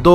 2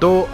2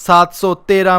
713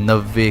90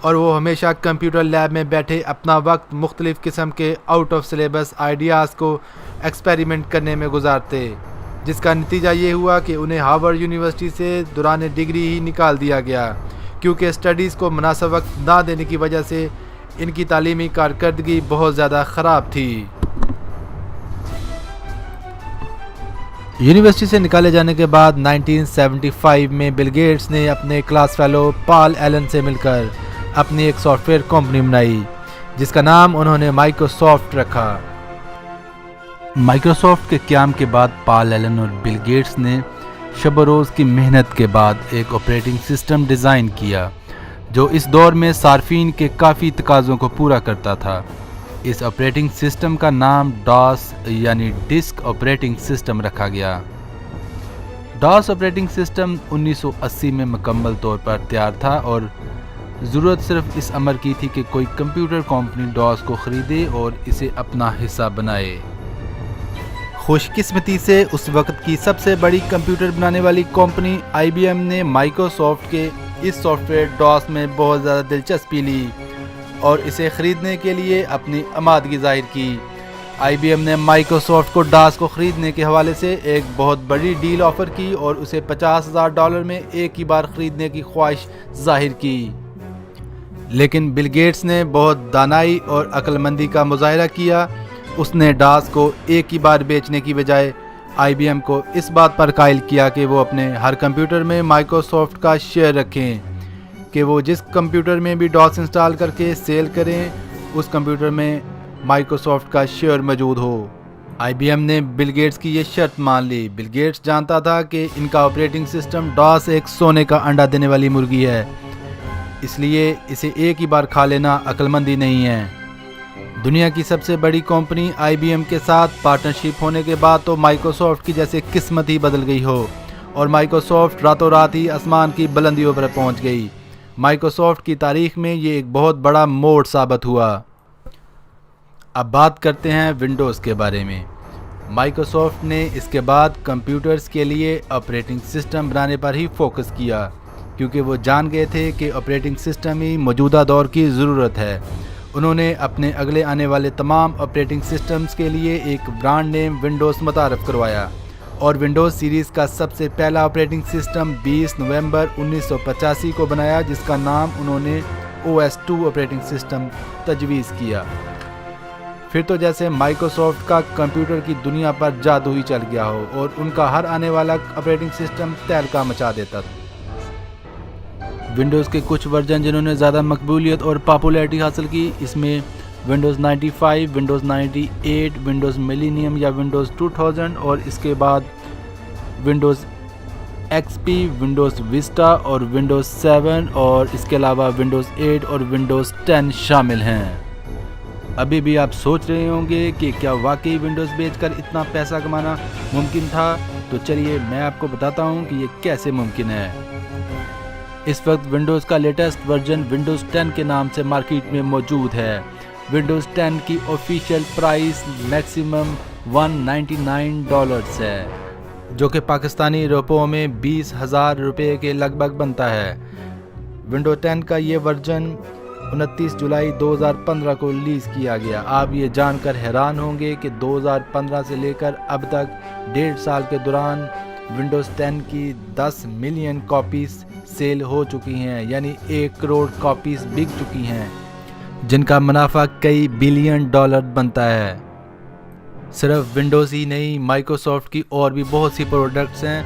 اور وہ ہمیشہ کمپیوٹر لیب میں بیٹھے اپنا وقت مختلف قسم کے آؤٹ آف سلیبس آئیڈیاز کو ایکسپیریمنٹ کرنے میں گزارتے، جس کا نتیجہ یہ ہوا کہ انہیں ہارورڈ یونیورسٹی سے دوران ڈگری ہی نکال دیا گیا، کیونکہ اسٹڈیز کو مناسب وقت نہ دینے کی وجہ سے ان کی تعلیمی کارکردگی بہت زیادہ خراب تھی۔ یونیورسٹی سے نکالے جانے کے بعد 1975 میں بل گیٹس نے اپنے کلاس فیلو پال ایلن سے مل کر اپنی ایک سافٹ ویئر کمپنی بنائی، جس کا نام انہوں نے مائیکروسافٹ رکھا۔ مائیکروسافٹ کے قیام کے بعد پال ایلن اور بل گیٹس نے شب و روز کی محنت کے بعد ایک آپریٹنگ سسٹم ڈیزائن کیا جو اس دور میں صارفین کے کافی تقاضوں کو پورا کرتا تھا۔ اس آپریٹنگ سسٹم کا نام ڈاس یعنی ڈسک آپریٹنگ سسٹم رکھا گیا۔ ڈاس آپریٹنگ سسٹم 1980 میں مکمل طور پر تیار تھا اور ضرورت صرف اس امر کی تھی کہ کوئی کمپیوٹر کمپنی ڈاس کو خریدے اور اسے اپنا حصہ بنائے۔ خوش قسمتی سے اس وقت کی سب سے بڑی کمپیوٹر بنانے والی کمپنی آئی بی ایم نے مائیکروسافٹ کے اس سافٹ ویئر ڈاس میں بہت زیادہ دلچسپی لی اور اسے خریدنے کے لیے اپنی آمادگی ظاہر کی۔ آئی بی ایم نے مائیکروسافٹ کو ڈاس کو خریدنے کے حوالے سے ایک بہت بڑی ڈیل آفر کی اور اسے $50,000 میں ایک ہی بار خریدنے کی خواہش ظاہر کی، لیکن بل گیٹس نے بہت دانائی اور عقل مندی کا مظاہرہ کیا۔ اس نے ڈاس کو ایک ہی بار بیچنے کی بجائے آئی بی ایم کو اس بات پر قائل کیا کہ وہ اپنے ہر کمپیوٹر میں مائیکروسافٹ کا شیئر رکھیں، کہ وہ جس کمپیوٹر میں بھی ڈاس انسٹال کر کے سیل کریں اس کمپیوٹر میں مائیکروسافٹ کا شیئر موجود ہو۔ آئی بی ایم نے بل گیٹس کی یہ شرط مان لی۔ بل گیٹس جانتا تھا کہ ان کا آپریٹنگ سسٹم ڈاس ایک سونے کا انڈا دینے والی مرغی ہے، اس لیے اسے ایک ہی بار کھا لینا عقل مندی نہیں ہے۔ دنیا کی سب سے بڑی کمپنی آئی بی ایم کے ساتھ پارٹنرشپ ہونے کے بعد تو مائیکروسافٹ کی جیسے قسمت ہی بدل گئی ہو اور مائیکروسافٹ راتوں رات ہی آسمان کی بلندیوں پر پہنچ گئی۔ مائیکروسافٹ کی تاریخ میں یہ ایک بہت بڑا موڑ ثابت ہوا۔ اب بات کرتے ہیں ونڈوز کے بارے میں۔ مائیکروسافٹ نے اس کے بعد کمپیوٹرز کے لیے آپریٹنگ سسٹم بنانے پر ہی فوکس کیا، کیونکہ وہ جان گئے تھے کہ آپریٹنگ سسٹم ہی موجودہ دور کی ضرورت ہے۔ انہوں نے اپنے اگلے آنے والے تمام آپریٹنگ سسٹمز کے لیے ایک برانڈ نیم ونڈوز متعارف کروایا اور ونڈوز سیریز کا سب سے پہلا آپریٹنگ سسٹم 20 نومبر 1985 کو بنایا، جس کا نام انہوں نے OS2 آپریٹنگ سسٹم تجویز کیا۔ پھر تو جیسے مائیکروسافٹ کا کمپیوٹر کی دنیا پر جادو ہی چل گیا ہو اور ان کا ہر آنے والا آپریٹنگ سسٹم تہلکہ مچا دیتا تھا۔ ونڈوز کے کچھ ورژن جنہوں نے زیادہ مقبولیت اور پاپولیرٹی حاصل کی، اس میں ونڈوز 95، ونڈوز 98، ونڈوز ملینیم یا ونڈوز 2000 اور اس کے بعد ونڈوز XP، ونڈوز وسٹا اور ونڈوز 7 اور اس کے علاوہ ونڈوز 8 اور ونڈوز 10 شامل ہیں۔ ابھی بھی آپ سوچ رہے ہوں گے کہ کیا واقعی ونڈوز بیچ کر اتنا پیسہ کمانا ممکن تھا؟ تو چلیے میں آپ کو بتاتا ہوں کہ یہ کیسے ممکن ہے۔ اس وقت ونڈوز کا لیٹسٹ ورژن ونڈوز 10 کے نام سے مارکیٹ میں موجود ہے۔ ونڈوز 10 کی آفیشیل پرائس میکسیمم $199 ہے، جو کہ پاکستانی روپوں میں 20,000 روپے کے لگ بھگ بنتا ہے۔ ونڈوز 10 کا یہ ورژن 29 جولائی 2015 کو ریلیز کیا گیا۔ آپ یہ جان کر حیران ہوں گے کہ 2015 سے لے کر اب تک 1.5 سال کے دوران ونڈوز 10 کی 10 ملین کاپیز سیل ہو چکی ہیں، یعنی 1 کروڑ کاپیز بک چکی ہیں، جن کا منافع کئی بلین ڈالر بنتا ہے۔ صرف ونڈوز ہی نہیں، مائیکروسافٹ کی اور بھی بہت سی پروڈکٹس ہیں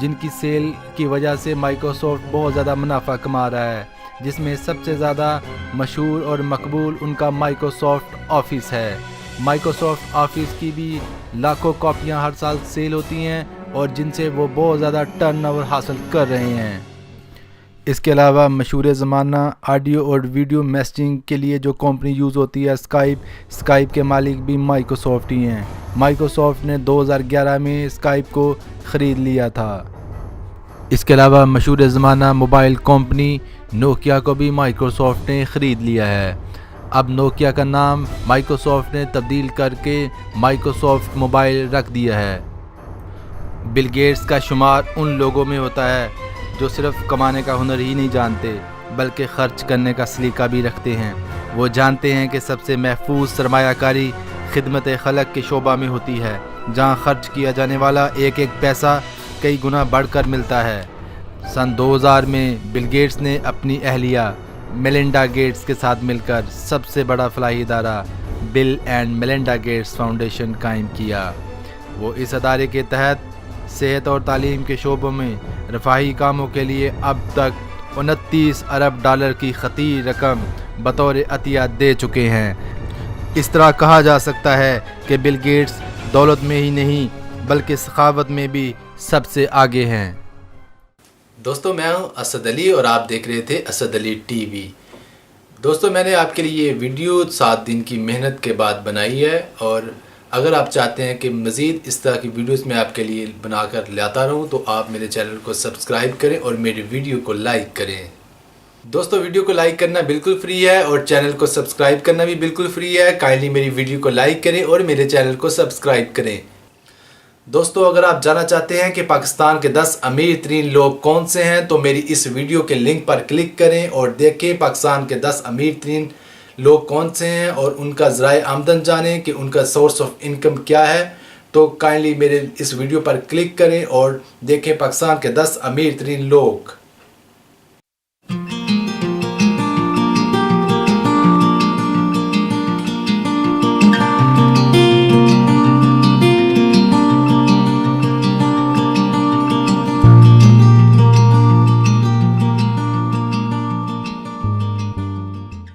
جن کی سیل کی وجہ سے مائیکروسافٹ بہت زیادہ منافع کما رہا ہے، جس میں سب سے زیادہ مشہور اور مقبول ان کا مائیکروسافٹ آفس ہے۔ مائیکروسافٹ آفس کی بھی لاکھوں کاپیاں ہر سال سیل ہوتی ہیں اور جن سے وہ بہت زیادہ ٹرن اوور حاصل کر رہے ہیں۔ اس کے علاوہ مشہور زمانہ آڈیو اور ویڈیو میسیجنگ کے لیے جو کمپنی یوز ہوتی ہے اسکائپ کے مالک بھی مائیکروسافٹ ہی ہیں۔ مائیکروسافٹ نے 2011 میں اسکائپ کو خرید لیا تھا۔ اس کے علاوہ مشہور زمانہ موبائل کمپنی نوکیا کو بھی مائیکروسافٹ نے خرید لیا ہے۔ اب نوکیا کا نام مائیکروسافٹ نے تبدیل کر کے مائیکروسافٹ موبائل رکھ دیا ہے۔ بل گیٹس کا شمار ان لوگوں میں ہوتا ہے جو صرف کمانے کا ہنر ہی نہیں جانتے، بلکہ خرچ کرنے کا سلیقہ بھی رکھتے ہیں۔ وہ جانتے ہیں کہ سب سے محفوظ سرمایہ کاری خدمت خلق کے شعبہ میں ہوتی ہے، جہاں خرچ کیا جانے والا ایک ایک پیسہ کئی گنا بڑھ کر ملتا ہے۔ سن 2000 میں بل گیٹس نے اپنی اہلیہ میلنڈا گیٹس کے ساتھ مل کر سب سے بڑا فلاحی ادارہ بل اینڈ میلنڈا گیٹس فاؤنڈیشن قائم کیا۔ وہ اس ادارے کے تحت صحت اور تعلیم کے شعبوں میں رفاہی کاموں کے لیے اب تک 29 ارب ڈالر کی خطیر رقم بطور عطیہ دے چکے ہیں۔ اس طرح کہا جا سکتا ہے کہ بل گیٹس دولت میں ہی نہیں بلکہ سخاوت میں بھی سب سے آگے ہیں۔ دوستو، میں ہوں اسد علی اور آپ دیکھ رہے تھے اسد علی ٹی وی۔ دوستو، میں نے آپ کے لیے یہ ویڈیو 7 دن کی محنت کے بعد بنائی ہے، اور اگر آپ چاہتے ہیں کہ مزید اس طرح کی ویڈیوز میں آپ کے لیے بنا کر لاتا رہوں تو آپ میرے چینل کو سبسکرائب کریں اور میری ویڈیو کو لائک کریں۔ دوستو، ویڈیو کو لائک کرنا بالکل فری ہے اور چینل کو سبسکرائب کرنا بھی بالکل فری ہے۔ کائنڈلی میری ویڈیو کو لائک کریں اور میرے چینل کو سبسکرائب کریں۔ دوستو، اگر آپ جاننا چاہتے ہیں کہ پاکستان کے 10 امیر ترین لوگ کون سے ہیں تو میری اس ویڈیو کے لنک پر کلک کریں اور دیکھیں پاکستان کے 10 امیر ترین لوگ کون سے ہیں اور ان کا ذرائع آمدن جانیں کہ ان کا سورس آف انکم کیا ہے۔ تو کائنڈلی میرے اس ویڈیو پر کلک کریں اور دیکھیں پاکستان کے 10 امیر ترین لوگ۔